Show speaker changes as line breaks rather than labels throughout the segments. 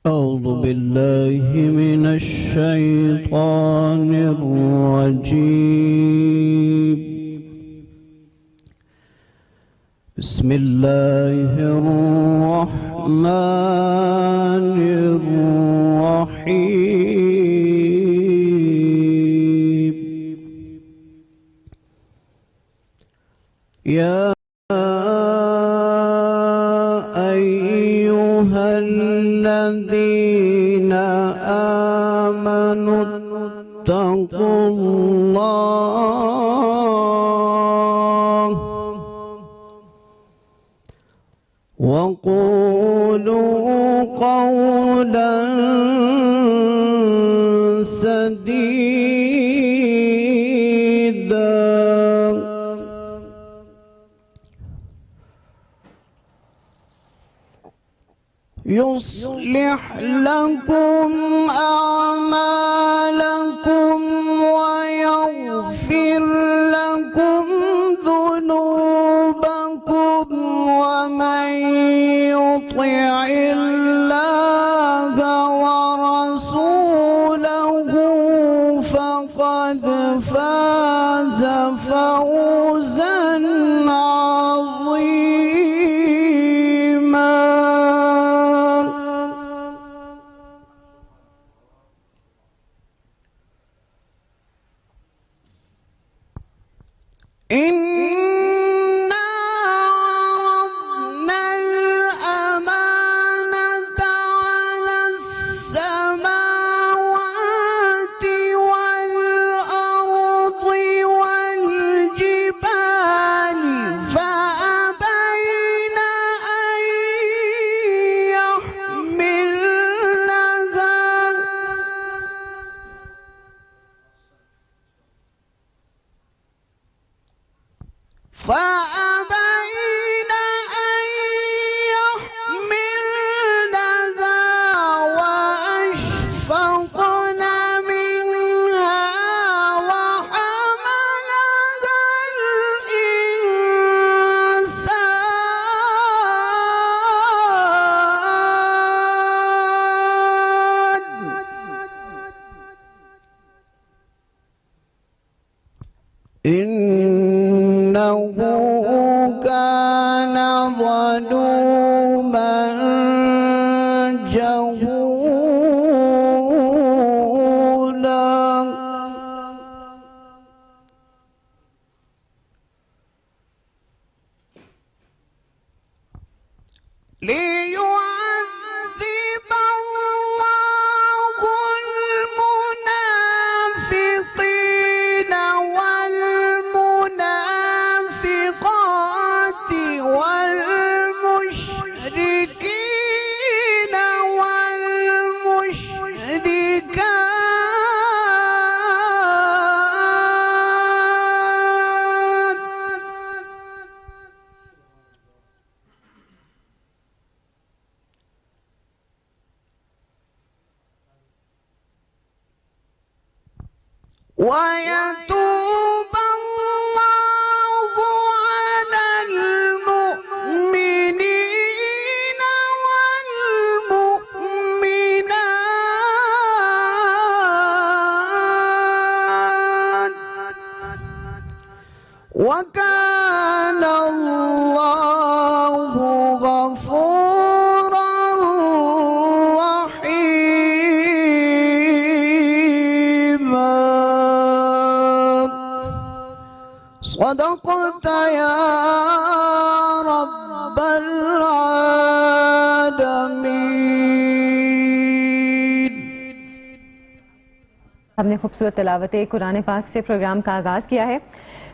أعوذ بالله من الشيطان الرجيم. بسم الله الرحمن الرحيم. يا أيها الذين آمنوا اتقوا الله وقولوا قولا سديدا يصلح لكم أعمالكم ويغفر لكم ذنوبكم ومن يطع الله ورسوله فقد فاز فوزا عظيما. إنا عرضنا الأمانة على السماوات والأرض والجبال فأبين أن يحملنها وأشفقن منها وحملها الإنسان إنه كان ظلوما جهولا. ليعذب الله المنافقين والمنافقات والمشركين والمشركات ويتوب الله على المؤمنين والمؤمنات وكان الله غفورا رحيما. صدقت يا رب العالمين.
ہم نے خوبصورت تلاوت قرآن پاک سے پروگرام کا آغاز کیا ہے.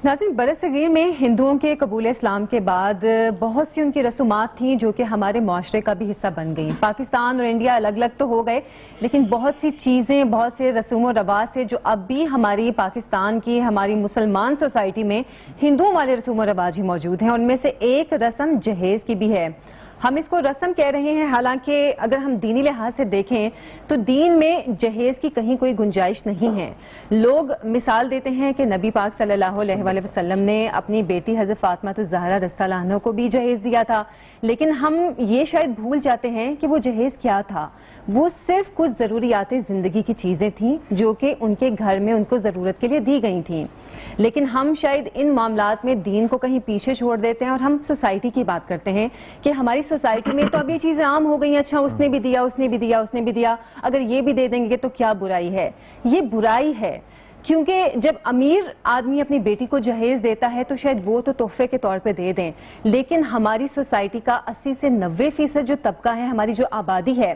ناظرین، برصغیر میں ہندوؤں کے قبول اسلام کے بعد بہت سی ان کی رسومات تھیں جو کہ ہمارے معاشرے کا بھی حصہ بن گئیں. پاکستان اور انڈیا الگ الگ تو ہو گئے، لیکن بہت سی چیزیں، بہت سے رسوم و رواج تھے جو اب بھی ہماری پاکستان کی، ہماری مسلمان سوسائٹی میں ہندوؤں والے رسوم و رواج ہی موجود ہیں. ان میں سے ایک رسم جہیز کی بھی ہے. ہم اس کو رسم کہہ رہے ہیں، حالانکہ اگر ہم دینی لحاظ سے دیکھیں تو دین میں جہیز کی کہیں کوئی گنجائش نہیں ہے. لوگ مثال دیتے ہیں کہ نبی پاک صلی اللہ علیہ وسلم نے اپنی بیٹی حضرت فاطمہ الزہرا رضی اللہ عنہا کو بھی جہیز دیا تھا، لیکن ہم یہ شاید بھول جاتے ہیں کہ وہ جہیز کیا تھا. وہ صرف کچھ ضروریات زندگی کی چیزیں تھیں جو کہ ان کے گھر میں ان کو ضرورت کے لیے دی گئی تھیں. لیکن ہم شاید ان معاملات میں دین کو کہیں پیچھے چھوڑ دیتے ہیں اور ہم سوسائٹی کی بات کرتے ہیں کہ ہماری سوسائٹی میں تو اب یہ چیزیں عام ہو گئی ہیں, اچھا اس نے بھی دیا, اس نے بھی دیا, اس نے بھی دیا, اگر یہ بھی دے دیں گے تو کیا برائی ہے. یہ برائی ہے, کیونکہ جب امیر آدمی اپنی بیٹی کو جہیز دیتا ہے تو شاید وہ تو تحفے کے طور پہ دے دیں, لیکن ہماری سوسائٹی کا 80 سے 90% جو طبقہ ہے, ہماری جو آبادی ہے,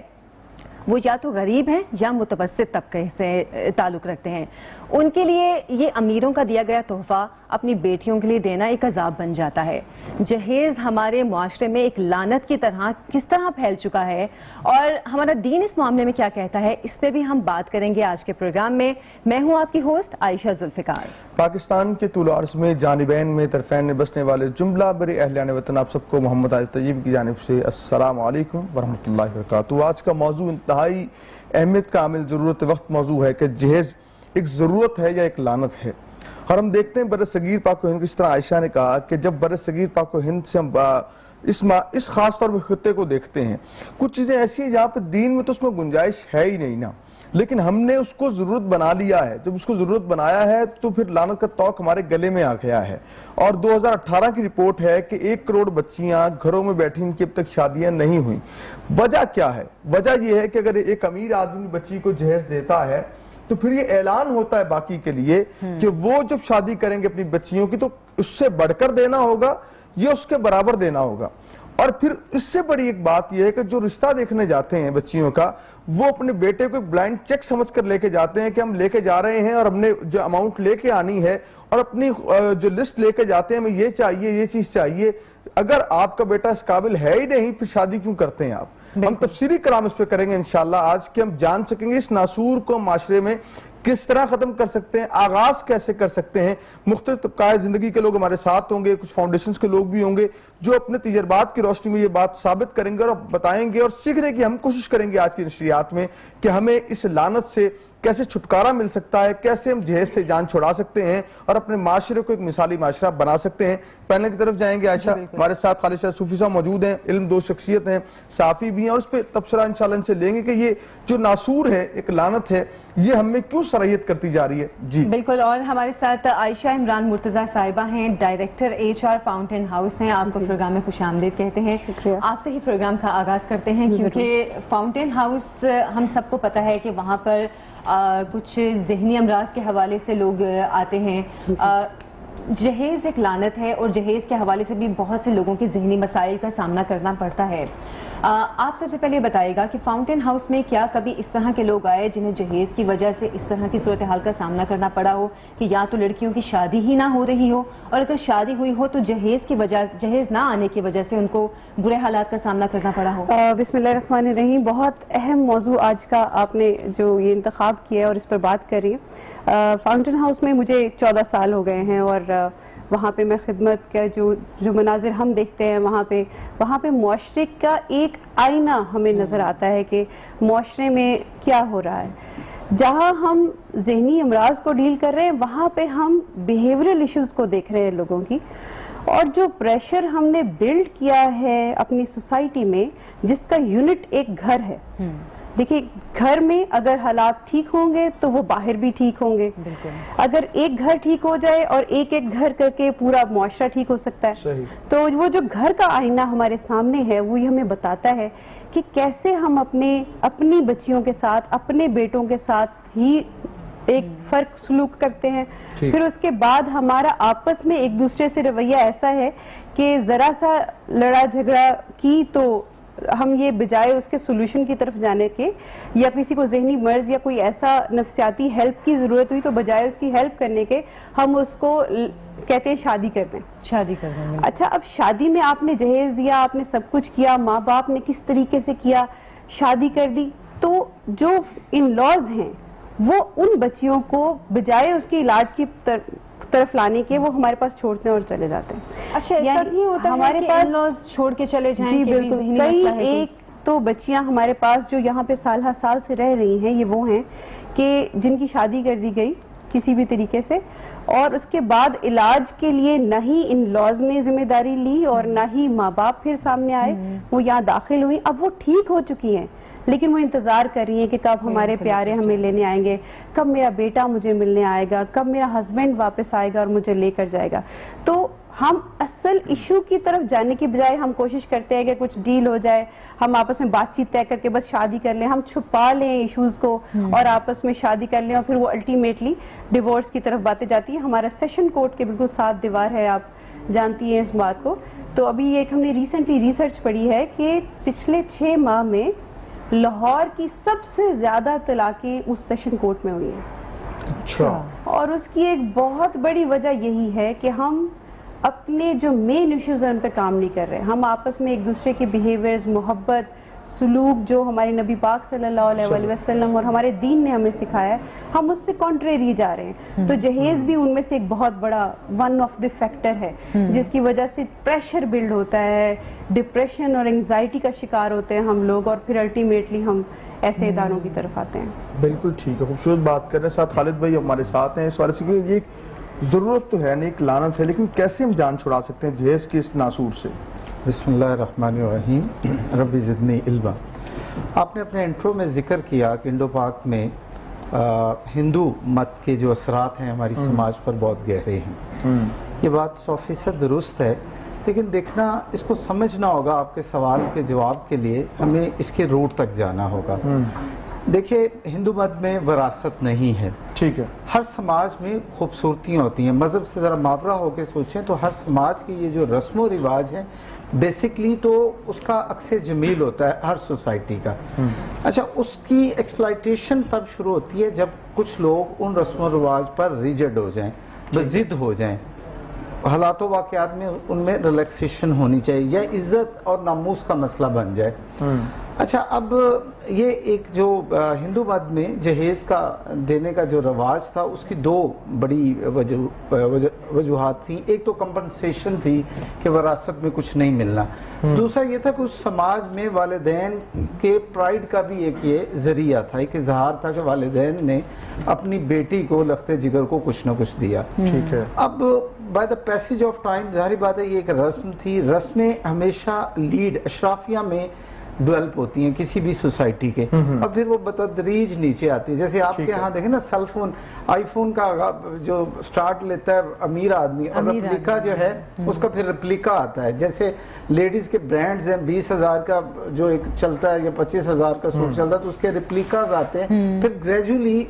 وہ یا تو غریب ہیں یا متوسط طبقے سے تعلق رکھتے ہیں. ان کے لیے یہ امیروں کا دیا گیا تحفہ اپنی بیٹیوں کے لیے دینا ایک عذاب بن جاتا ہے. جہیز ہمارے معاشرے میں ایک لعنت کی طرح کس طرح پھیل چکا ہے, اور ہمارا دین اس معاملے میں کیا کہتا ہے, اس پہ بھی ہم بات کریں گے آج کے پروگرام میں. میں ہوں آپ کی ہوسٹ عائشہ ذوالفقار.
پاکستان کے طول عرض میں جانبین میں طرفین میں بسنے والے جملہ بڑے اہلیان وطن آپ سب کو محمد عائز طیب کی جانب سے السلام علیکم ورحمۃ اللہ وبرکاتہ. آج کا موضوع انتہائی اہمیت کا حامل ضرورت وقت موضوع ہے کہ جہیز ایک ضرورت ہے یا ایک لعنت ہے. اور ہم دیکھتے ہیں بر صغیر پاک و ہند, جس طرح عائشہ نے کہا کہ جب بر صغیر پاک و ہند سے ہم اس خاص طور پہ خطے کو دیکھتے ہیں, کچھ چیزیں ایسی ہیں جہاں پہ دین میں تو اس میں گنجائش ہے ہی نہیں نا, لیکن ہم نے اس کو ضرورت بنا لیا ہے. جب اس کو ضرورت بنایا ہے تو پھر لعنت کا توق ہمارے گلے میں آ گیا ہے. اور 2018 کی رپورٹ ہے کہ 1 کروڑ بچیاں گھروں میں بیٹھی, ان کی اب تک شادیاں نہیں ہوئیں. وجہ کیا ہے؟ وجہ یہ ہے کہ اگر ایک امیر آدمی بچی کو جہیز دیتا ہے تو پھر یہ اعلان ہوتا ہے باقی کے لیے کہ وہ جب شادی کریں گے اپنی بچیوں کی تو اس سے بڑھ کر دینا ہوگا یا اس کے برابر دینا ہوگا. اور پھر اس سے بڑی ایک بات یہ ہے کہ جو رشتہ دیکھنے جاتے ہیں بچیوں کا, وہ اپنے بیٹے کو ایک بلائنڈ چیک سمجھ کر لے کے جاتے ہیں کہ ہم لے کے جا رہے ہیں اور ہم نے جو اماؤنٹ لے کے آنی ہے اور اپنی جو لسٹ لے کے جاتے ہیں, ہمیں یہ چاہیے, یہ چیز چاہیے. اگر آپ کا بیٹا اس قابل ہے ہی نہیں, پھر شادی کیوں کرتے ہیں آپ؟ ہم تفصیلی کلام اس پہ کریں گے انشاءاللہ آج, کہ ہم جان سکیں گے اس ناسور کو معاشرے میں کس طرح ختم کر سکتے ہیں, آغاز کیسے کر سکتے ہیں. مختلف طبقہ زندگی کے لوگ ہمارے ساتھ ہوں گے, کچھ فاؤنڈیشنز کے لوگ بھی ہوں گے جو اپنے تجربات کی روشنی میں یہ بات ثابت کریں گے اور بتائیں گے, اور سیکھنے کی ہم کوشش کریں گے آج کی نشریات میں کہ ہمیں اس لعنت سے کیسے چھٹکارا مل سکتا ہے, کیسے ہم جہیز سے جان چھڑا سکتے ہیں اور اپنے معاشرے کو ایک مثالی معاشرہ بنا سکتے ہیں. پینل کی طرف جائیں گے عائشہ. ہمارے ساتھ خالد شاہ صوفی صاحب موجود ہیں, علم دو شخصیت ہیں, صحافی بھی ہیں, اور اس پہ تبصرہ انشاءاللہ ان سے لیں گے کہ یہ جو ناسور ہے, ایک لعنت ہے, یہ ہم میں کیوں صلاحیت کرتی جا رہی ہے. جی
بالکل. اور ہمارے ساتھ عائشہ عمران مرتضیٰ صاحبہ ہیں, ڈائریکٹر HR فاؤنٹین ہاؤس ہیں. آپ کو پروگرام میں خوش آمدید کہتے ہیں. آپ سے ہی پروگرام کا آغاز کرتے ہیں کیونکہ فاؤنٹین ہاؤس ہم سب کو پتہ ہے کہ وہاں پر کچھ ذہنی امراض کے حوالے سے لوگ آتے ہیں. جہیز ایک لعنت ہے اور جہیز کے حوالے سے بھی بہت سے لوگوں کے ذہنی مسائل کا سامنا کرنا پڑتا ہے. آپ سب سے پہلے بتائیے گا کہ فاؤنٹین ہاؤس میں کیا کبھی اس طرح کے لوگ آئے جنہیں جہیز کی وجہ سے اس طرح کی صورتحال کا سامنا کرنا پڑا ہو کہ یا تو لڑکیوں کی شادی ہی نہ ہو رہی ہو, اور اگر شادی ہوئی ہو تو جہیز نہ آنے کی وجہ سے ان کو برے حالات کا سامنا کرنا پڑا ہو؟
بسم اللہ الرحمن الرحیم. بہت اہم موضوع آج کا آپ نے جو یہ انتخاب کیا ہے اور اس پر بات کر رہی ہے. فاؤنٹین ہاؤس میں مجھے 14 سال ہو گئے ہیں, اور وہاں پہ میں خدمت کا جو مناظر ہم دیکھتے ہیں وہاں پہ معاشرے کا ایک آئینہ ہمیں نظر آتا ہے کہ معاشرے میں کیا ہو رہا ہے. جہاں ہم ذہنی امراض کو ڈیل کر رہے ہیں وہاں پہ ہم بیہیورل ایشوز کو دیکھ رہے ہیں لوگوں کی, اور جو پریشر ہم نے بلڈ کیا ہے اپنی سوسائٹی میں جس کا یونٹ ایک گھر ہے. دیکھیں, گھر میں اگر حالات ٹھیک ہوں گے تو وہ باہر بھی ٹھیک ہوں گے. اگر ایک گھر ٹھیک ہو جائے اور ایک گھر کر کے پورا معاشرہ ٹھیک ہو سکتا ہے. تو وہ جو گھر کا آئینہ ہمارے سامنے ہے وہ ہمیں بتاتا ہے کہ کیسے ہم اپنی بچیوں کے ساتھ, اپنے بیٹوں کے ساتھ ہی ایک فرق سلوک کرتے ہیں. پھر اس کے بعد ہمارا آپس میں ایک دوسرے سے رویہ ایسا ہے کہ ذرا سا لڑا جھگڑا کی تو ہم یہ بجائے اس کے سولوشن کی طرف جانے کے, یا کسی کو ذہنی مرض یا کوئی ایسا نفسیاتی ہیلپ کی ضرورت ہوئی تو بجائے اس کی ہیلپ کرنے کے ہم اس کو کہتے ہیں شادی کر دیں. اچھا, اب شادی میں آپ نے جہیز دیا, آپ نے سب کچھ کیا, ماں باپ نے کس طریقے سے کیا, شادی کر دی, تو جو ان لاز ہیں وہ ان بچیوں کو بجائے اس کے علاج کی طرف لانے کے وہ ہمارے پاس چھوڑتے ہیں اور چلے جاتے ہیں.
اچھا, ایسا نہیں ہوتا ہمارے پاس چھوڑ کے چلے جائیں؟
جی بالکل. کئی ایک تو بچیاں ہمارے پاس جو یہاں پہ سال ہر سال سے رہ رہی ہیں, یہ وہ ہیں کہ جن کی شادی کر دی گئی کسی بھی طریقے سے, اور اس کے بعد علاج کے لیے نہ ہی ان لاز نے ذمہ داری لی اور نہ ہی ماں باپ پھر سامنے آئے, وہ یہاں داخل ہوئی, اب وہ ٹھیک ہو چکی ہیں لیکن وہ انتظار کر رہی ہیں کہ کب ہمارے پیارے ہمیں لینے آئیں گے, کب میرا بیٹا مجھے ملنے آئے گا, کب میرا ہسبینڈ واپس آئے گا اور مجھے لے کر جائے گا. تو ہم اصل ایشو کی طرف جانے کی بجائے ہم کوشش کرتے ہیں کہ کچھ ڈیل ہو جائے, ہم آپس میں بات چیت طے کر کے بس شادی کر لیں, ہم چھپا لیں ایشوز کو اور آپس میں شادی کر لیں, اور پھر وہ الٹیمیٹلی ڈیورس کی طرف باتیں جاتی ہیں. ہمارا سیشن کورٹ کے بالکل ساتھ دیوار ہے, آپ جانتی ہیں اس بات کو. تو ابھی ایک ہم نے ریسنٹلی ریسرچ پڑھی ہے کہ پچھلے 6 ماہ میں لاہور کی سب سے زیادہ طلاقیں اس سیشن کورٹ میں ہوئی ہیں.
اچھا.
اور اس کی ایک بہت بڑی وجہ یہی ہے کہ ہم اپنے جو مین ایشوز ہیں ان پہ کام نہیں کر رہے. ہم آپس میں ایک دوسرے کے بیہیویئرز, محبت, سلوک جو ہمارے نبی پاک صلی اللہ علیہ وآلہ وسلم اور ہمارے دین نے ہمیں سکھایا ہے, ہم اس سے کانٹریری جا رہے ہیں. تو جہیز بھی ان میں سے ایک بہت بڑا ون آف دی فیکٹر ہے جس کی وجہ سے پریشر بلڈ ہوتا ہے, ڈپریشن اور انگزائٹی کا شکار ہوتے ہیں ہم لوگ, اور پھر الٹیمیٹلی ہم ایسے اداروں کی طرف آتے ہیں.
بالکل ٹھیک ہے, خوبصورت بات کر رہے ہیں. ساتھ خالد بھائی ہمارے ساتھ ہیں. اس والے سے یہ ایک ضرورت تو ہے نہیں, ایک لعنت ہے, لیکن کیسے ہم جان چھڑا سکتے ہیں جہیز کے اس ناسور سے؟
بسم اللہ الرحمن الرحیم. ربی زدنی علما. آپ نے اپنے انٹرو میں ذکر کیا کہ انڈو پاک میں ہندو مت کے جو اثرات ہیں ہماری سماج پر بہت گہرے ہیں. یہ بات 100% درست ہے, لیکن دیکھنا, اس کو سمجھنا ہوگا. آپ کے سوال کے جواب کے لیے ہمیں اس کے روٹ تک جانا ہوگا. دیکھیں, ہندو مت میں وراثت نہیں ہے.
ٹھیک ہے.
ہر سماج میں خوبصورتیاں ہوتی ہیں. مذہب سے ذرا ماورا ہو کے سوچیں تو ہر سماج کی یہ جو رسم و رواج ہیں بیسکلی تو اس کا عکس جمیل ہوتا ہے ہر سوسائٹی کا. اچھا, اس کی ایکسپلائٹیشن تب شروع ہوتی ہے جب کچھ لوگ ان رسم و رواج پر ریجڈ ہو جائیں, بضد ہو جائیں. حالات و واقعات میں ان میں ریلیکسیشن ہونی چاہیے, یا عزت اور ناموس کا مسئلہ بن جائے. اچھا, اب یہ ایک جو ہندو مت میں جہیز کا دینے کا جو رواج تھا, اس کی 2 بڑی وجوہات تھیں. ایک تو کمپنسیشن تھی کہ وراثت میں کچھ نہیں ملنا. دوسرا یہ تھا کہ اس سماج میں والدین کے پرائیڈ کا بھی ایک یہ ذریعہ تھا, ایک اظہار تھا کہ والدین نے اپنی بیٹی کو لخت جگر کو کچھ نہ کچھ دیا.
ٹھیک ہے.
اب by the passage of time ظاہری بات ہے یہ ایک رسم تھی. رسمیں ہمیشہ لیڈ اشرافیہ میں ڈیولپ ہوتی ہیں کسی بھی سوسائٹی کے, اور پھر وہ بتدریج نیچے آتی ہے. جیسے آپ کے ہاں دیکھیں نا, سیل فون, آئی فون کا جو سٹارٹ لیتا ہے امیر آدمی, اور ریپلیکا جو ہے اس کا پھر ریپلیکا آتا ہے. جیسے لیڈیز کے برانڈز ہیں, 20,000 کا جو ایک چلتا ہے یا 25,000 کا سوٹ چلتا ہے, تو اس کے ریپلیکاز آتے ہیں. پھر گریجولی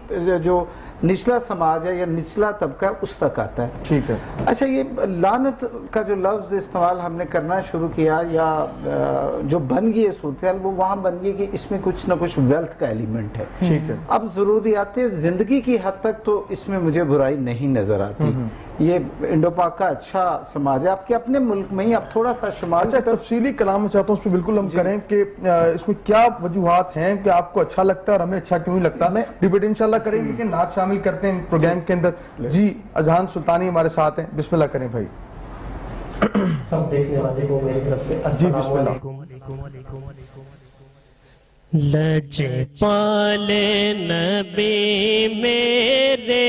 جو نچلا سماج ہے یا نچلا طبقہ اس تک آتا ہے.
ٹھیک ہے.
اچھا, یہ لعنت کا جو لفظ استعمال ہم نے کرنا شروع کیا, یا جو بن گئی ہے صورتحال, وہ وہاں بن گئی کہ اس میں کچھ نہ کچھ ویلتھ کا ایلیمنٹ ہے.
ٹھیک ہے.
اب ضروریات زندگی کی حد تک تو اس میں مجھے برائی نہیں نظر آتی. یہ انڈو پاک کا اچھا سماج ہے. آپ کے اپنے ملک میں ہی اب تھوڑا سا شمال.
اچھا, تفصیلی کلام میں چاہتا ہوں اس پہ بالکل ہم کریں کہ اس میں کیا وجوہات ہیں کہ آپ کو اچھا لگتا ہے اور ہمیں اچھا کیوں نہیں لگتا. میں ڈیبیٹ انشاءاللہ کریں گے, لیکن نعت شامل کرتے ہیں پروگرام کے اندر. جی, اذہان سلطانی ہمارے ساتھ ہیں, بسم اللہ کریں بھائی.
سب دیکھنے والے کو میری طرف سے السلام علیکم. لجپال نبی میرے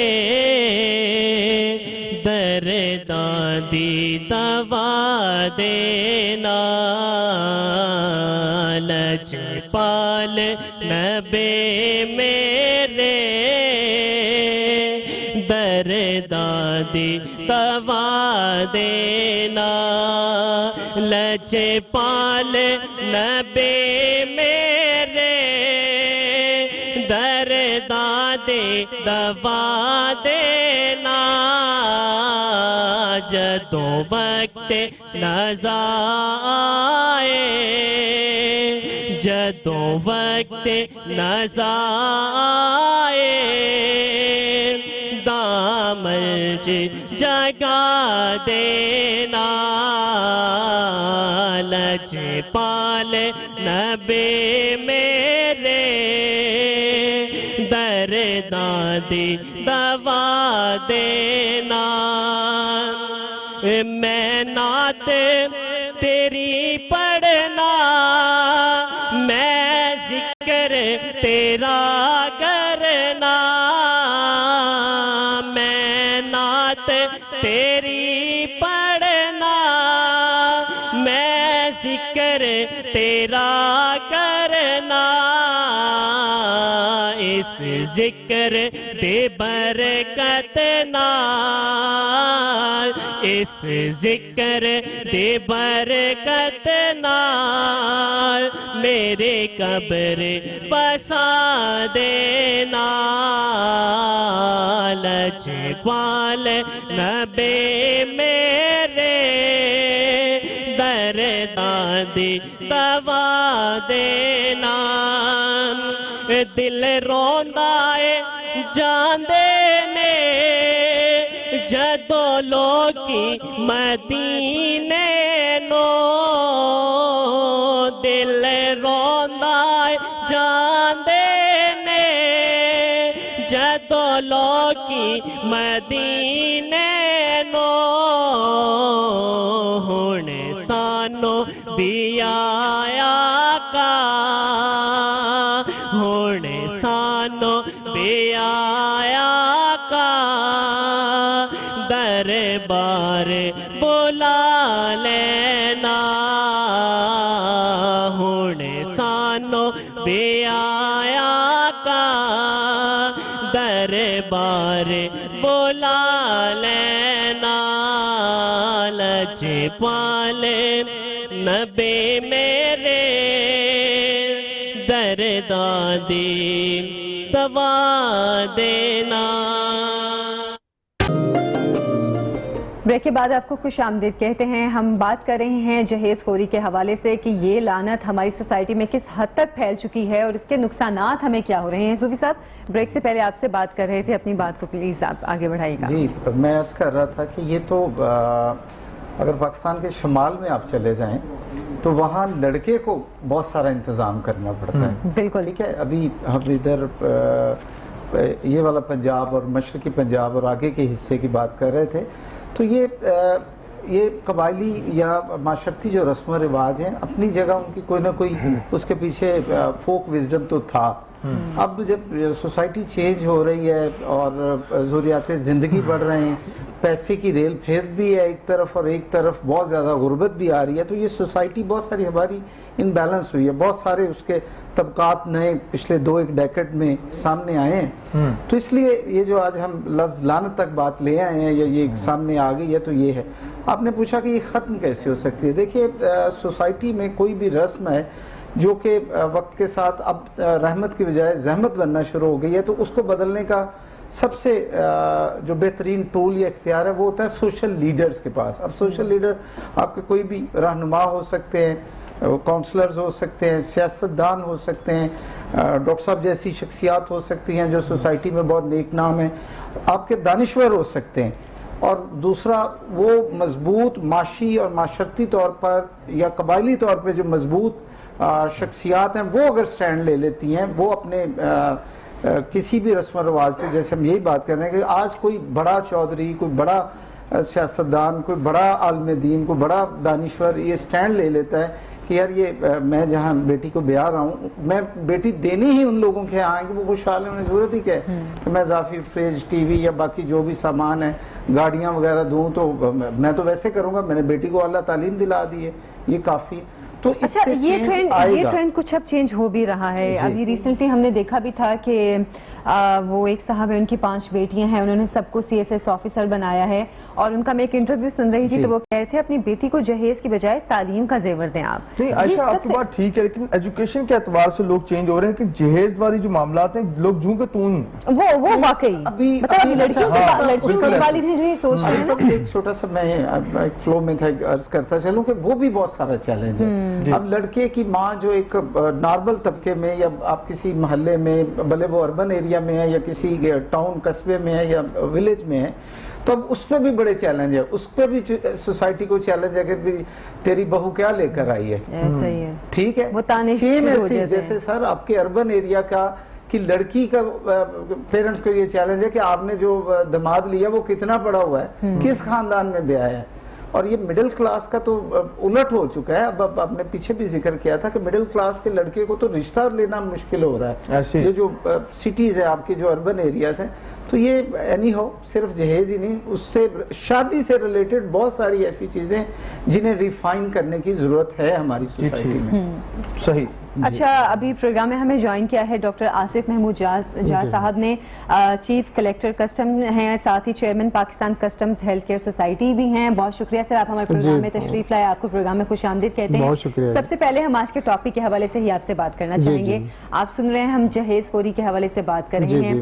درداں دی دوا دینا. لجپال نبی میرے درداں دی دوا دینا. لجپال نبی میرے درداں دی دوا دینا. جدوں وقت نزا آئے, جدوں وقت نزا آئے, دامن جگا دینا. لجپال نبی میرے درداں دی دوا دینا. میں نعت تیری پڑھنا, میں ذکر تیرا کرنا. میں نعت تیری پڑھنا, میں ذکر تیرا کرنا. اس ذکر دے برکت نال اس ذکر دے برکت نال میرے قبر بسا دینا لجپال نبی میرے درداں دی دوا دینا دل روندا اے جاندے نے جدو لوکی مدینے نو دل روندا اے جاندے نے جدو لوکی مدینے نو ہن سانو بھی آیا کا ہن سانو بھی آیا کا دربار بلا لینا ہن سانو بھی آیا کا دربار بلا لینا لجپال نبی میرے درداں دی دوا دینا.
بریک کے بعد آپ کو خوش آمدید کہتے ہیں. ہم بات کر رہے ہیں جہیز خوری کے حوالے سے کہ یہ لعنت ہماری سوسائٹی میں کس حد تک پھیل چکی ہے اور اس کے نقصانات ہمیں کیا ہو رہے ہیں. صوفی صاحب بریک سے پہلے آپ سے بات کر رہے تھے, اپنی بات کو پلیز آپ آگے بڑھائیے گا.
جی میں عرض کر رہا تھا کہ یہ تو اگر پاکستان کے شمال میں آپ چلے جائیں تو وہاں لڑکے کو بہت سارا انتظام کرنا پڑتا ہے.
بالکل
ٹھیک ہے. ابھی ہم ادھر یہ والا پنجاب اور مشرقی پنجاب اور آگے کے حصے کی بات کر رہے تھے تو یہ قبائلی یا معاشرتی جو رسم و رواج ہیں اپنی جگہ ان کی کوئی نہ کوئی اس کے پیچھے فوک وزڈم تو تھا. اب جب سوسائٹی چینج ہو رہی ہے اور ضروریات زندگی بڑھ رہے ہیں, پیسے کی ریل پھیر بھی ہے ایک طرف اور ایک طرف بہت زیادہ غربت بھی آ رہی ہے, تو یہ سوسائٹی بہت ساری ہماری ان بیلنس ہوئی ہے. بہت سارے اس کے طبقات نئے پچھلے 2-1 ڈیکیڈ میں سامنے آئے ہیں. تو اس لیے یہ جو آج ہم لفظ لعنت تک بات لے آئے ہیں یا یہ سامنے آ گئی ہے تو یہ ہے. آپ نے پوچھا کہ یہ ختم کیسے ہو سکتی ہے. دیکھیے سوسائٹی میں کوئی بھی رسم ہے جو کہ وقت کے ساتھ اب رحمت کی بجائے زحمت بننا شروع ہو گئی ہے تو اس کو بدلنے کا سب سے جو بہترین ٹول یا اختیار ہے وہ ہوتا ہے سوشل لیڈرز کے پاس. اب سوشل لیڈر آپ کے کوئی بھی رہنما ہو سکتے ہیں, کونسلرز ہو سکتے ہیں, سیاستدان ہو سکتے ہیں, ڈاکٹر صاحب جیسی شخصیات ہو سکتی ہیں جو سوسائٹی میں بہت نیک نام ہیں, آپ کے دانشور ہو سکتے ہیں. اور دوسرا وہ مضبوط معاشی اور معاشرتی طور پر یا قبائلی طور پہ جو مضبوط شخصیات ہیں وہ اگر سٹینڈ لے لیتی ہیں, وہ اپنے کسی بھی رسم و رواج پہ, جیسے ہم یہی بات کر رہے ہیں کہ آج کوئی بڑا چودھری, کوئی بڑا سیاستدان, کوئی بڑا عالم دین, کوئی بڑا دانشور یہ سٹینڈ لے لیتا ہے کہ یار یہ میں جہاں بیٹی کو بیاہ رہا ہوں میں بیٹی دینی ہی ان لوگوں کے ہاں کہ وہ خوشحال ہیں, انہیں ضرورت ہی کیا ہے کہ میں اضافی فریج, ٹی وی یا باقی جو بھی سامان ہے, گاڑیاں وغیرہ دوں, تو میں تو ویسے کروں گا, میں نے بیٹی کو اعلیٰ تعلیم دلا دی ہے, یہ کافی. تو
اچھا یہ ٹرینڈ کچھ اب چینج ہو بھی رہا ہے. ابھی ریسنٹلی ہم نے دیکھا بھی تھا کہ وہ ایک صاحب ہیں, ان کی 5 بیٹیاں ہیں, انہوں نے سب کو CSS آفیسر بنایا ہے, اور ان کا میں ایک انٹرویو سن رہی تھی تو وہ کہہ رہے تھے اپنی بیٹی کو جہیز کی بجائے تعلیم کا زیور دیں آپ.
نہیں عائشہ آپ کی بات ٹھیک ہے, لیکن ایجوکیشن کے اعتبار سے لوگ چینج ہو رہے ہیں کہ جہیز والی جو معاملات ہیں لوگ جوں کہ تو ہی
وہ واقعی مطلب لڑکیوں کے والد ہیں جو یہ سوچ رہے ہیں.
ایک چھوٹا سا میں ایک فلو میں تھا عرض کرتا چلوں کہ وہ بھی بہت سارا چیلنج ہے. اب لڑکے کی ماں جو ایک نارمل طبقے میں یا آپ کسی محلے میں, بھلے وہ اربن ایریا میں ہے یا کسی ٹاؤن قصبے میں ہے یا ولیج میں ہے, تو اب اس پہ بھی بڑے چیلنج ہے, اس پہ بھی سوسائٹی کو چیلنج ہے کہ تیری بہو کیا لے کر آئی ہے. ٹھیک ہے, سیم ایسے جیسے سر آپ کے اربن ایریا کا کہ لڑکی کا پیرنٹس کو یہ چیلنج ہے کہ آپ نے جو داماد لیا وہ کتنا پڑا ہوا ہے, کس خاندان میں بیاہ ہے. اور یہ مڈل کلاس کا تو الٹ ہو چکا ہے. اب آپ نے پیچھے بھی ذکر کیا تھا کہ مڈل کلاس کے لڑکے کو تو رشتہ لینا مشکل ہو رہا ہے. جو سٹیز ہے آپ کے جو اربن ایریاز ہیں, تو یہ اینی ہو صرف جہیز ہی نہیں، اس سے شادی سے ریلیٹڈ بہت ساری ایسی چیزیں جنہیں ریفائن کرنے کی ضرورت ہے ہماری سوسائٹی میں.
صحیح.
اچھا، ابھی پروگرام میں ہمیں جوائن کیا ہے ڈاکٹر آصف محمود جاز صاحب نے، چیف کلیکٹر کسٹم ہیں، ساتھ ہی chairman Pakistan customs health care society بھی ہیں. بہت شکریہ سر، آپ ہمارے پروگرام میں تشریف لائے، آپ کو پروگرام میں خوش آمدید کہتے ہیں.
بہت شکریہ.
سب سے پہلے ہم آج کے ٹاپک کے حوالے سے ہی آپ سے بات کرنا چاہیں گے. آپ سن رہے ہیں ہم جہیز خوری کے حوالے سے بات کر رہے ہیں.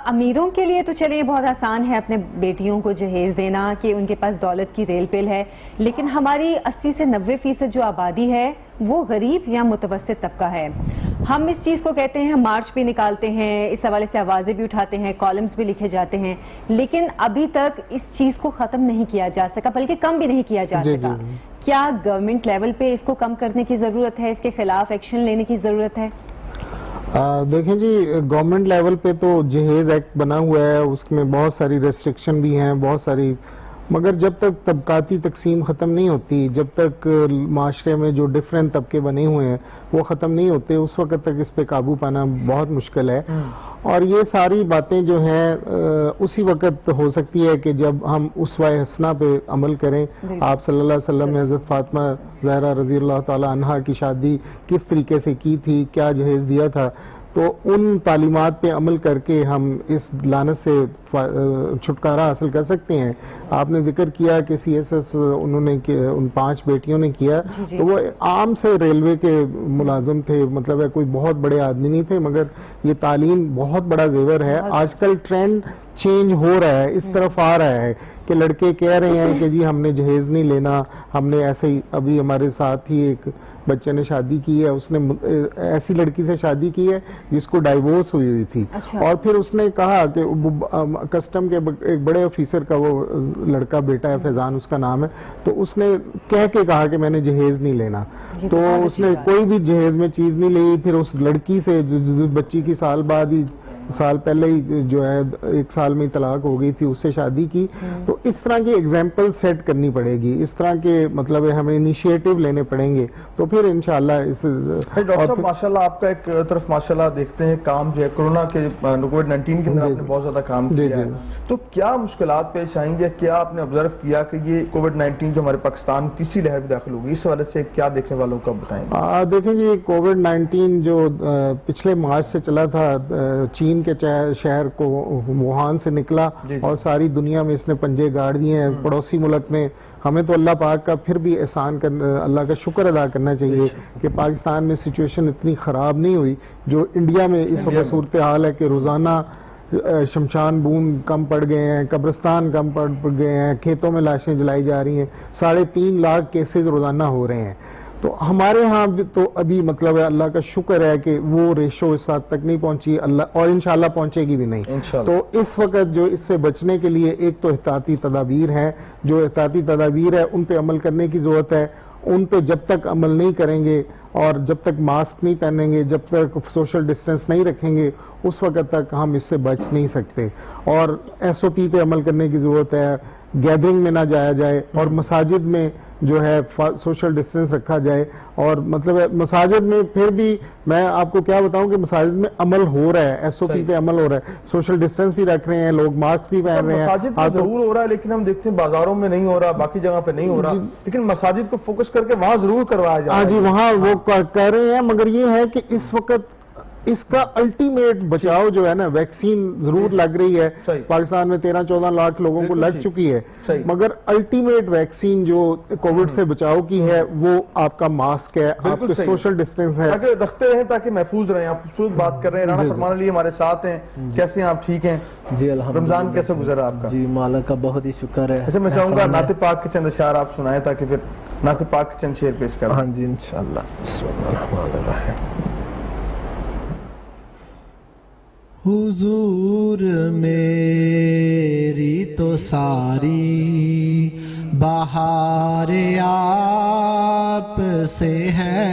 امیروں کے لیے تو چلیں بہت آسان ہے اپنے بیٹیوں کو جہیز دینا کہ ان کے پاس دولت کی ریل پیل ہے، لیکن ہماری 80 سے 90% جو آبادی ہے وہ غریب یا متوسط طبقہ ہے. ہم اس چیز کو کہتے ہیں، ہم مارچ بھی نکالتے ہیں، اس حوالے سے آوازیں بھی اٹھاتے ہیں، کالمز بھی لکھے جاتے ہیں، لیکن ابھی تک اس چیز کو ختم نہیں کیا جا سکا، بلکہ کم بھی نہیں کیا جا سکا. کیا گورنمنٹ لیول پہ اس کو کم کرنے کی ضرورت ہے، اس کے خلاف ایکشن لینے کی ضرورت ہے؟
دیکھیں جی، گورنمنٹ لیول پہ تو جہیز ایکٹ بنا ہوا ہے، اس میں بہت ساری ریسٹرکشن بھی ہیں، بہت ساری، مگر جب تک طبقاتی تقسیم ختم نہیں ہوتی، جب تک معاشرے میں جو ڈیفرنٹ طبقے بنے ہوئے ہیں وہ ختم نہیں ہوتے، اس وقت تک اس پہ قابو پانا بہت مشکل ہے. اور یہ ساری باتیں جو ہیں اسی وقت ہو سکتی ہے کہ جب ہم اسوہ حسنہ پہ عمل کریں. آپ صلی اللہ علیہ وسلم نے حضرت فاطمہ زہرا رضی اللہ تعالی عنہا کی شادی کس طریقے سے کی تھی، کیا جہیز دیا تھا، تو ان تعلیمات پہ عمل کر کے ہم اس لعنت سے چھٹکارا حاصل کر سکتے ہیں. آپ نے ذکر کیا کہ سی ایس ایس انہوں نے ان 5 بیٹیوں نے کیا، تو وہ عام سے ریلوے کے ملازم تھے، مطلب ہے کوئی بہت بڑے آدمی نہیں تھے، مگر یہ تعلیم بہت بڑا زیور ہے. آج کل ٹرینڈ چینج ہو رہا ہے، اس طرف آ رہا ہے کہ لڑکے کہہ رہے ہیں کہ جی ہم نے جہیز نہیں لینا، ہم نے ایسے ہی. ابھی ہمارے ساتھ ہی ایک بچے نے شادی کی ہے، اس نے ایسی لڑکی سے شادی کی ہے جس کو ڈائیورس ہوئی تھی، اور پھر اس نے کہا کہ کسٹم کے ایک بڑے آفیسر کا وہ لڑکا بیٹا ہے، فیضان اس کا نام ہے، تو اس نے کہہ کے کہا کہ میں نے جہیز نہیں لینا، تو اس نے کوئی بھی جہیز میں چیز نہیں لی. پھر اس لڑکی سے بچی کی سال پہلے ہی جو ہے 1 سال میں طلاق ہو گئی تھی، اس سے شادی کی. تو اس طرح کی ایگزامپل سیٹ کرنی پڑے گی، اس طرح کے مطلب ہمیں انیشیٹو لینے پڑیں گے، تو پھر انشاءاللہ اس.
ڈاکٹر صاحب ماشاءاللہ آپ کا ایک طرف ماشاءاللہ دیکھتے ہیں کام جو ہے کورونا کے کووڈ-19 کے اندر آپ نے بہت زیادہ کام کیا ہے، تو کیا مشکلات پیش آئیں گے؟ کیا آپ نے آبزرو کیا کہ یہ کووڈ-19 جو ہمارے پاکستان تیسری لہر میں داخل ہوگی، اس حوالے سے کیا دیکھنے والوں کو بتائیں گے؟
دیکھیں جی، کووڈ-19 جو پچھلے مارچ سے چلا تھا، چین کے شہر کو ووہان سے نکلا اور ساری دنیا میں اس نے پنجے گاڑ دیے ہیں. پڑوسی ملک میں ہمیں تو اللہ پاک کا پھر بھی احسان کرنا، اللہ کا شکر ادا کرنا چاہیے کہ پاکستان میں سچویشن اتنی خراب نہیں ہوئی جو انڈیا میں اس وقت صورتحال ہے کہ روزانہ شمشان بون کم پڑ گئے ہیں، قبرستان کم پڑ گئے ہیں، کھیتوں میں لاشیں جلائی جا رہی ہیں، 3.5 لاکھ کیسز روزانہ ہو رہے ہیں. تو ہمارے ہاں تو ابھی مطلب ہے اللہ کا شکر ہے کہ وہ ریشو اس حد تک نہیں پہنچی، اللہ اور انشاءاللہ پہنچے گی بھی نہیں. تو اس وقت جو اس سے بچنے کے لیے ایک تو احتیاطی تدابیر ہیں، جو احتیاطی تدابیر ہے ان پہ عمل کرنے کی ضرورت ہے. ان پہ جب تک عمل نہیں کریں گے اور جب تک ماسک نہیں پہنیں گے، جب تک سوشل ڈسٹینس نہیں رکھیں گے، اس وقت تک ہم اس سے بچ نہیں سکتے. اور ایس او پی پہ عمل کرنے کی ضرورت ہے، گیدرنگ میں نہ جایا جائے، اور مساجد میں جو ہے سوشل ڈسٹینس رکھا جائے. اور مطلب ہے مساجد میں پھر بھی میں آپ کو کیا بتاؤں کہ مساجد میں عمل ہو رہا ہے، ایس او پی پہ عمل ہو رہا ہے، سوشل ڈسٹینس بھی رکھ رہے ہیں لوگ، ماسک بھی پہن رہے ہیں.
مساجد میں ضرور ہو رہا ہے، لیکن ہم دیکھتے ہیں بازاروں میں نہیں ہو رہا، باقی جگہ پہ نہیں ہو رہا، لیکن مساجد کو فوکس کر کے وہاں ضرور کروایا جائے.
ہاں جی، وہاں وہ کر رہے ہیں، مگر یہ ہے کہ اس وقت اس کا الٹیمیٹ بچاؤ جو ہے نا، ویکسین ضرور لگ رہی ہے، پاکستان میں 13-14 لاکھ لوگوں کو لگ چکی ہے، مگر الٹیمیٹ ویکسین جو کووڈ سے بچاؤ کی ہے وہ آپ کا ماسک ہے، آپ کا سوشل ڈسٹینس ہے،
تاکہ رکھتے رہیں تاکہ محفوظ رہیں. آپ خوبصورت بات کر رہے ہیں، رانا فرمان علی ہمارے ساتھ ہیں. کیسے ہیں آپ؟ ٹھیک ہیں
جی الحمدللہ.
رمضان کیسے گزرا آپ کا؟
جی مالا کا بہت ہی شکر ہے.
اچھا، میں چاہوں گا نعت پاک کے چند اشعار آپ سنائیں تاکہ پھر نعت پاک کے چند شعر پیش کریں.
ہاں جی انشاءاللہ. بسم اللہ الرحمن الرحیم. حضور میری تو ساری بہار آپ سے ہے،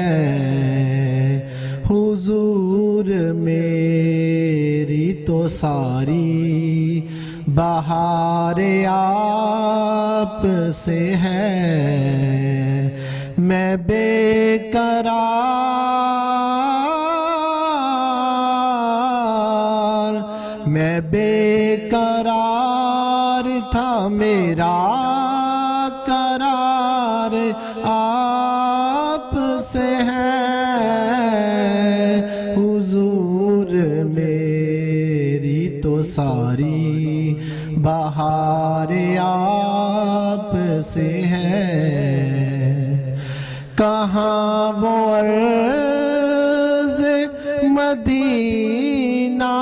حضور میری تو ساری بہار آپ سے ہے. میں بے قرار میں بے قرار تھا میرا قرار آپ سے ہے حضور میری تو ساری بہار آپ سے ہے کہاں وہ عرض مدینہ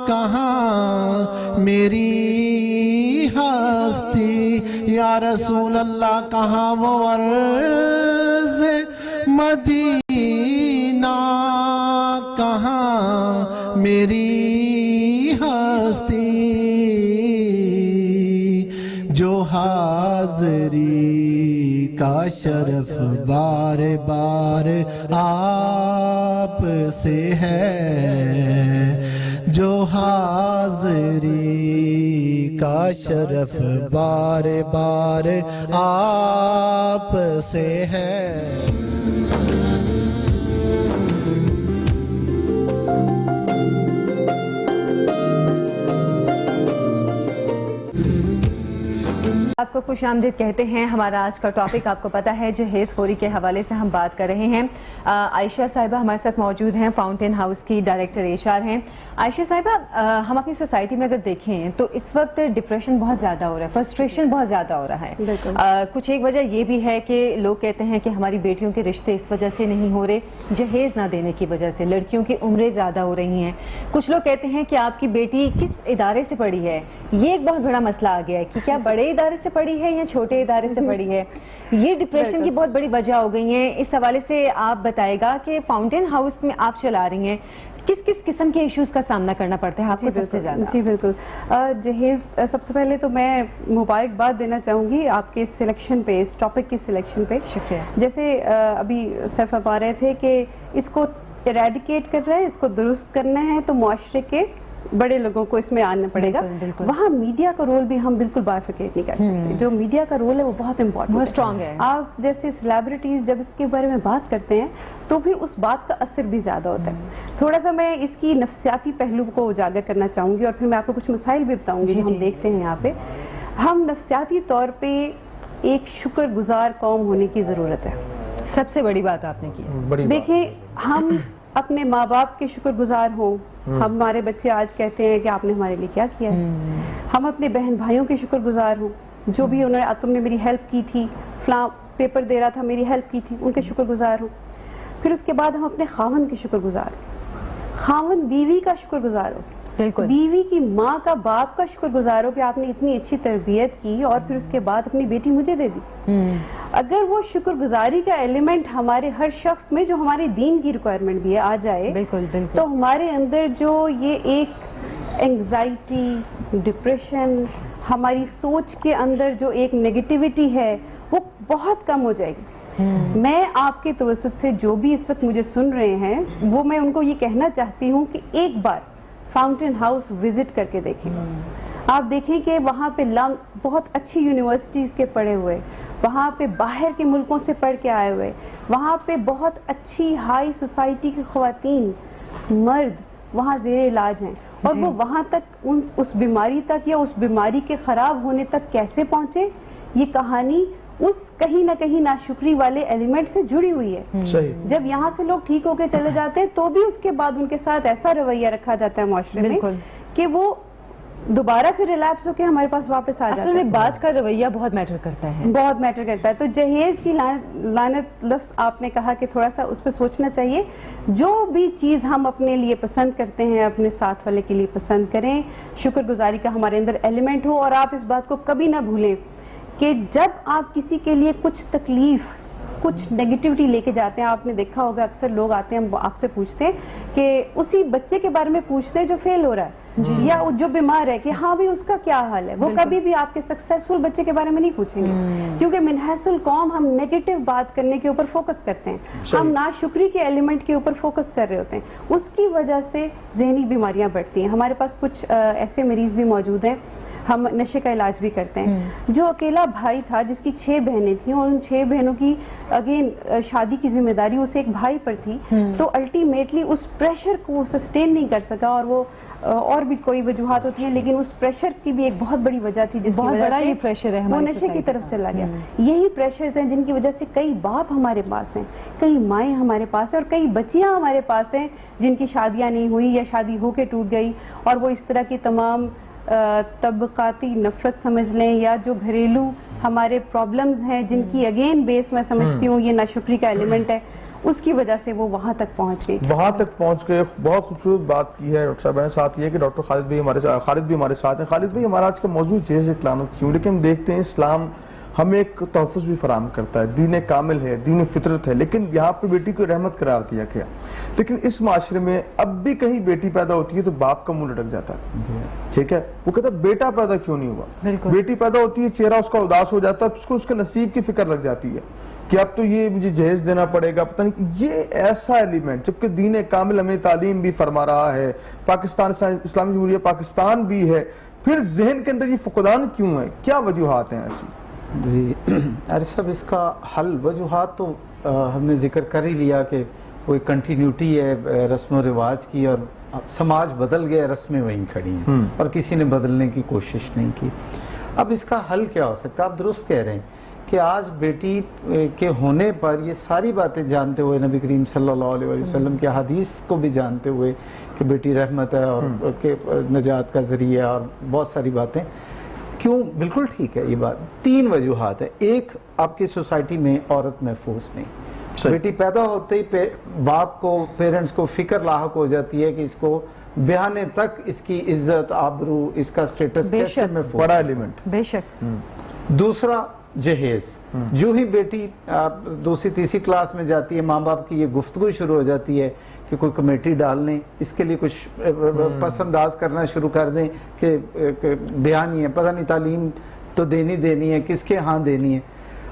کہاں میری ہستی یا رسول اللہ کہاں وہ عرض مدینہ کہاں میری ہستی جو حاضری کا شرف بار بار آپ سے ہے جو حاضری کا شرف بار بار آپ سے ہے
آپ کو خوش آمدید کہتے ہیں. ہمارا آج کا ٹاپک آپ کو پتا ہے جہیز خوری کے حوالے سے ہم بات کر رہے ہیں. عائشہ صاحبہ ہمارے ساتھ موجود ہیں, فاؤنٹین ہاؤس کی ڈائریکٹر HR ہیں. عائشہ صاحبہ, ہم اپنی سوسائٹی میں اگر دیکھیں تو اس وقت ڈپریشن بہت زیادہ ہو رہا ہے, فرسٹریشن بہت زیادہ ہو رہا ہے. کچھ ایک وجہ یہ بھی ہے کہ لوگ کہتے ہیں کہ ہماری بیٹیوں کے رشتے اس وجہ سے نہیں ہو رہے, جہیز نہ دینے کی وجہ سے, لڑکیوں کی عمریں زیادہ ہو رہی ہیں. کچھ لوگ کہتے ہیں کہ آپ کی بیٹی کس ادارے سے پڑھی ہے. یہ ایک بہت بڑا مسئلہ آ گیا ہے کہ کیا بڑے ادارے سے پڑھی ہے یا چھوٹے ادارے سے پڑھی ہے. یہ ڈپریشن کی بہت بڑی وجہ ہو گئی ہیں. اس حوالے سے آپ بتائے گا کہ فاؤنٹین ہاؤس میں آپ چلا رہی ہیں, کس کس قسم کے ایشوز کا سامنا کرنا پڑتا ہے آپ کو سب سے زیادہ؟
جی بالکل. جہیز, سب سے پہلے تو میں مبارکباد دینا چاہوں گی آپ کے سلیکشن پہ, اس ٹاپک کی سلیکشن پہ.
شکریہ.
جیسے ابھی سر فرما رہے تھے کہ اس کو ایریڈیکیٹ کر رہے ہیں, اس کو درست کرنا ہے تو معاشرے کے بڑے لوگوں کو اس میں آنا پڑے گا. وہاں میڈیا کا رول بھی ہم بالکل بائفرکیٹ نہیں کر سکتے. جو میڈیا کا رول ہے وہ بہت امپورٹنٹ,
بہت اسٹرانگ ہے.
آپ جیسے سیلیبریٹیز جب اس کے بارے میں بات کرتے ہیں تو پھر اس بات کا اثر بھی زیادہ ہوتا ہے. تھوڑا سا میں اس کی نفسیاتی پہلو کو اجاگر کرنا چاہوں گی اور پھر میں آپ کو کچھ مسائل بھی بتاؤں گی جو ہم دیکھتے ہیں یہاں پہ. ہم نفسیاتی طور پہ ایک شکر گزار قوم ہونے کی ضرورت ہے.
سب سے بڑی بات آپ نے کی.
دیکھیں, ہم اپنے ماں باپ کے شکر گزار ہوں. ہمارے بچے آج کہتے ہیں کہ آپ نے ہمارے لیے کیا کیا ہے. ہم اپنے بہن بھائیوں کے شکر گزار ہوں, جو بھی انہوں نے, تم نے میری ہیلپ کی تھی, فلاں پیپر دے رہا تھا میری ہیلپ کی تھی, ان کے شکر گزار ہوں. پھر اس کے بعد ہم اپنے خاوند کے شکر گزار ہوں, خاوند بیوی کا شکر گزار ہو, بیوی کی ماں کا, باپ کا شکر گزار ہو کہ آپ نے اتنی اچھی تربیت کی اور پھر اس کے بعد اپنی بیٹی مجھے دے دی. اگر وہ شکر گزاری کا ایلیمنٹ ہمارے ہر شخص میں, جو ہمارے دین کی ریکوائرمنٹ بھی ہے, آ جائے تو ہمارے اندر جو یہ ایک انگزائٹی, ڈپریشن, ہماری سوچ کے اندر جو ایک نیگیٹیوٹی ہے وہ بہت کم ہو جائے گی. میں آپ کے توسط سے جو بھی اس وقت مجھے سن رہے ہیں وہ میں ان کو یہ کہنا چاہتی ہوں کہ ایک بار فاؤنٹین ہاؤس وزٹ کر کے دیکھیں. آپ دیکھیں کہ وہاں پہ بہت اچھی یونیورسٹیز کے پڑھے ہوئے, وہاں پہ باہر کے ملکوں سے پڑھ کے آئے ہوئے, وہاں پہ بہت اچھی ہائی سوسائٹی کی خواتین, مرد وہاں زیر علاج ہیں, اور وہ وہاں تک اس بیماری تک یا اس بیماری کے خراب ہونے تک کیسے پہنچے, یہ کہانی اس کہیں نہ کہیں ناشکری والے ایلیمنٹ سے جڑی ہوئی ہے. جب یہاں سے لوگ ٹھیک ہو کے چلے جاتے ہیں تو بھی اس کے بعد ان کے ساتھ ایسا رویہ رکھا جاتا ہے معاشرے میں کہ وہ دوبارہ سے ریلیپس ہو کے ہمارے پاس واپس آ جاتا ہے.
اصل میں بات کا رویہ بہت میٹر کرتا ہے,
بہت میٹر کرتا ہے. تو جہیز کی لعنت لفظ آپ نے کہا کہ تھوڑا سا اس پہ سوچنا چاہیے. جو بھی چیز ہم اپنے لیے پسند کرتے ہیں اپنے ساتھ والے کے لیے پسند کریں, شکر گزاری کا ہمارے اندر ایلیمنٹ ہو. اور آپ اس بات کو کبھی نہ بھولیں کہ جب آپ کسی کے لیے کچھ تکلیف, کچھ نیگیٹیوٹی لے کے جاتے ہیں, آپ نے دیکھا ہوگا اکثر لوگ آتے ہیں آپ سے پوچھتے ہیں کہ اسی بچے کے بارے میں پوچھتے ہیں جو فیل ہو رہا ہے یا جو بیمار ہے کہ ہاں بھی اس کا کیا حال ہے. وہ کبھی بھی آپ کے سکسیسفل بچے کے بارے میں نہیں پوچھیں گے, کیونکہ من حیث القوم ہم نیگیٹو بات کرنے کے اوپر فوکس کرتے ہیں, ہم ناشکری کے ایلیمنٹ کے اوپر فوکس کر رہے ہوتے ہیں. اس کی وجہ سے ذہنی بیماریاں بڑھتی ہیں. ہمارے پاس کچھ ایسے مریض بھی موجود ہیں ہم نشے کا علاج بھی کرتے ہیں. جو اکیلا بھائی تھا جس کی 6 بہنیں تھیں اور ان 6 بہنوں کی اگین شادی کی ذمہ داری اسے ایک بھائی پر تھی, تو الٹیمیٹلی اس پریشر کو سسٹین نہیں کر سکا, اور وہ اور بھی کوئی وجوہات ہوتی ہیں, لیکن اس پریشر کی بھی ایک بہت بڑی وجہ تھی جس کی وجہ سے
پریشر ہے
وہ نشے کی طرف چلا گیا. یہی پریشرز ہیں جن کی وجہ سے کئی باپ ہمارے پاس ہیں, کئی مائیں ہمارے پاس ہیں, اور کئی بچیاں ہمارے پاس ہیں جن کی شادیاں نہیں ہوئی یا شادی ہو کے ٹوٹ گئی, اور وہ اس طرح کی تمام طبقاتی نفرت سمجھ لیں یا جو گھریلو ہمارے پرابلمز ہیں جن کی اگین بیس میں سمجھتی ہوں یہ ناشکری کا ایلیمنٹ ہے, اس کی وجہ سے وہ وہاں تک پہنچ گئی.
وہاں تک پہنچ گئے. بہت خوبصورت بات کی ہے ڈاکٹر صاحب نے. ساتھ یہ کہ ڈاکٹر خالد بھی ہمارے ساتھ ہیں. خالد بھائی, ہمارا آج کا موضوع جہیز اقلانت کیوں, لیکن ہم دیکھتے ہیں اسلام ہمیں ایک تحفظ بھی فراہم کرتا ہے, دین کامل ہے, دین فطرت ہے, لیکن یہاں پہ بیٹی کو رحمت قرار دیا گیا. لیکن اس معاشرے میں اب بھی کہیں بیٹی پیدا ہوتی ہے تو باپ کا منہ لٹک جاتا ہے, ٹھیک ہے, وہ کہتا ہے بیٹا پیدا کیوں نہیں ہوا. بیٹی پیدا ہوتی ہے, چہرہ اس کا اداس ہو جاتا ہے, اس کو اس کے نصیب کی فکر لگ جاتی ہے کہ اب تو یہ مجھے جہیز دینا پڑے گا, پتہ نہیں. یہ ایسا ایلیمنٹ, جبکہ دین کامل ہمیں تعلیم بھی فرما رہا ہے, پاکستان اسلامی جمہوریہ پاکستان بھی ہے, پھر ذہن کے اندر یہ فقدان کیوں ہے, کیا وجوہات ہیں ایسی؟
جی عارف صاحب, اس کا حل وجوہات تو ہم نے ذکر کر ہی لیا کہ کوئی کنٹینیوٹی ہے رسم و رواج کی, اور سماج بدل گیا, رسمیں وہیں کھڑی ہیں اور کسی نے بدلنے کی کوشش نہیں کی. اب اس کا حل کیا ہو سکتا ہے؟ آپ درست کہہ رہے ہیں کہ آج بیٹی کے ہونے پر یہ ساری باتیں جانتے ہوئے, نبی کریم صلی اللہ علیہ وسلم کی حدیث کو بھی جانتے ہوئے کہ بیٹی رحمت ہے اور کہ نجات کا ذریعہ اور بہت ساری باتیں, کیوں؟ بالکل ٹھیک ہے یہ بات. 3 وجوہات ہیں. ایک, آپ کی سوسائٹی میں عورت محفوظ نہیں. بیٹی پیدا ہوتے ہی باپ کو, پیرنٹس کو فکر لاحق ہو جاتی ہے کہ اس کو بیانے تک اس کی عزت, آبرو, اس کا سٹیٹس کیسے محفوظ.
بڑا ایلیمنٹ.
بے شک.
دوسرا, جہیز. جو ہی بیٹی 2ری 3ری کلاس میں جاتی ہے, ماں باپ کی یہ گفتگو شروع ہو جاتی ہے کہ کوئی کمیٹی ڈال لیں, اس کے لیے کچھ پس انداز کرنا شروع کر دیں کہ بیان ہی ہے, پتہ نہیں تعلیم تو دینی ہے, کس کے ہاں دینی ہے,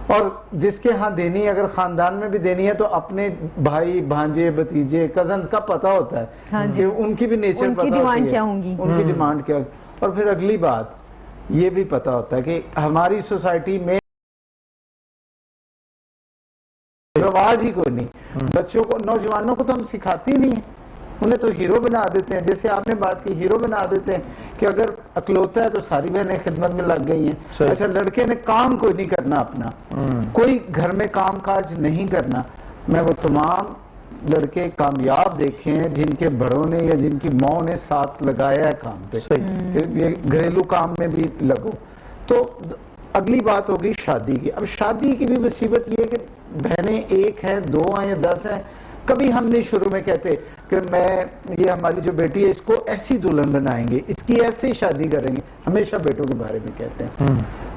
اور جس کے ہاں دینی ہے اگر خاندان میں بھی دینی ہے تو اپنے بھائی, بھانجے, بھتیجے, کزنز کا پتہ ہوتا ہے کہ ان کی بھی نیچر پتہ ہوتی ہے, ان کی ڈیمانڈ کیا. اور پھر اگلی بات یہ بھی پتہ ہوتا ہے کہ ہماری سوسائٹی میں رواج ہی کوئی نہیں. بچوں کو, نوجوانوں کو تو ہم سکھاتے ہی نہیں ہیں, انہیں تو ہیرو بنا دیتے ہیں. جیسے آپ نے بات کی, ہیرو بنا دیتے ہیں کہ اگر اکلوتا ہے تو ساری بہنیں خدمت میں لگ گئی ہیں. اچھا, لڑکے نے کام کوئی نہیں کرنا اپنا, کوئی گھر میں کام کاج نہیں کرنا. میں وہ تمام لڑکے کامیاب دیکھے ہیں جن کے بڑوں نے یا جن کی ماں نے ساتھ لگایا ہے کام پہ, گھریلو کام میں بھی لگو. تو اگلی بات ہوگی شادی کی. اب شادی کی بھی مصیبت یہ ہے کہ بہنیں 1 ہیں, 2 ہیں یا 10 ہیں. کبھی ہم نہیں شروع میں کہتے کہ یہ ہماری جو بیٹی ہے اس کو ایسی دلہن بنائیں گے, اس کی ایسے شادی کریں گے. ہمیشہ بیٹوں کے بارے میں کہتے ہیں.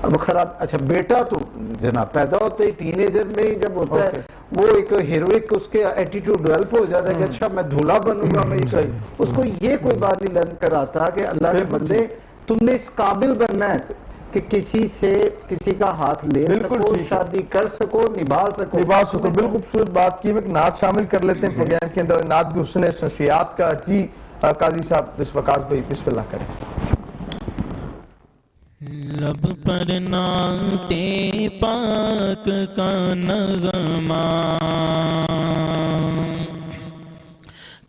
اب خراب. اچھا, بیٹا تو جناب پیدا ہوتے ہی ٹین ایجر میں جب ہوتا ہے وہ ایک ہیروئک اس کے ایٹیٹیوڈ ڈیولپ ہو جاتا ہے کہ اچھا میں دھولا بنوں گا, میں اس کو یہ کوئی بات نہیں لرن کراتا کہ اللہ کے بندے تم نے اس قابل بننا ہے کہ کسی سے کسی کا ہاتھ لے سکو, شادی کر سکو, نبھا سکو.
بالکل خوبصورت بات کی. ایک نعت شامل کر لیتے ہیں پروگرام کے اندر, نعت بھی حسن نشریات کا. جی قاضی صاحب وقاص بھائی بسم اللہ کریں.
لب پر نعت پاک کا نغمہ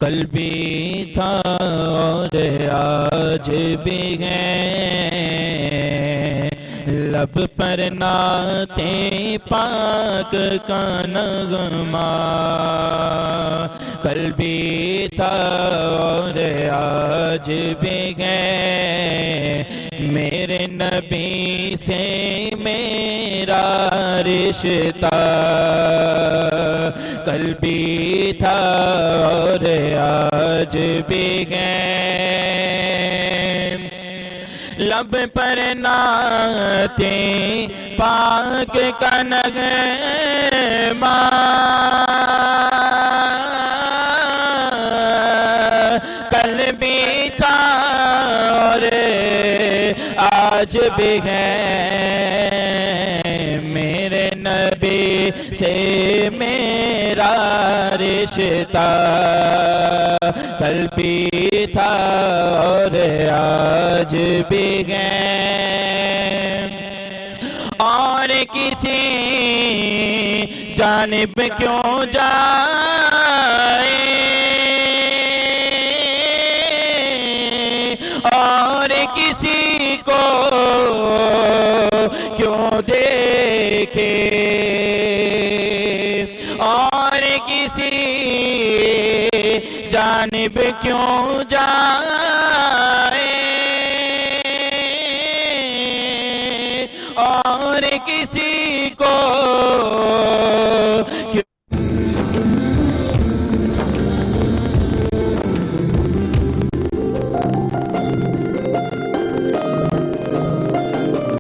کل بھی تھا اور آج بھی ہے, لب پر نعت پاک کا نغمہ کل بھی تھا اور آج بھی ہے. میرے نبی سے میرا رشتہ کل بھی تھا اور آج بھی ہے. لب پر نعت پاک کا نغمہ کل بھی تھا اور آج بھی ہے. میرے نبی نبی سے میرا رشتہ کل بھی تھا اور آج بھی ہے، اور کسی جانب کیوں جائے، اور کسی کو کیوں دیکھے، اور کسی جانب کیوں جائے، اور کسی کو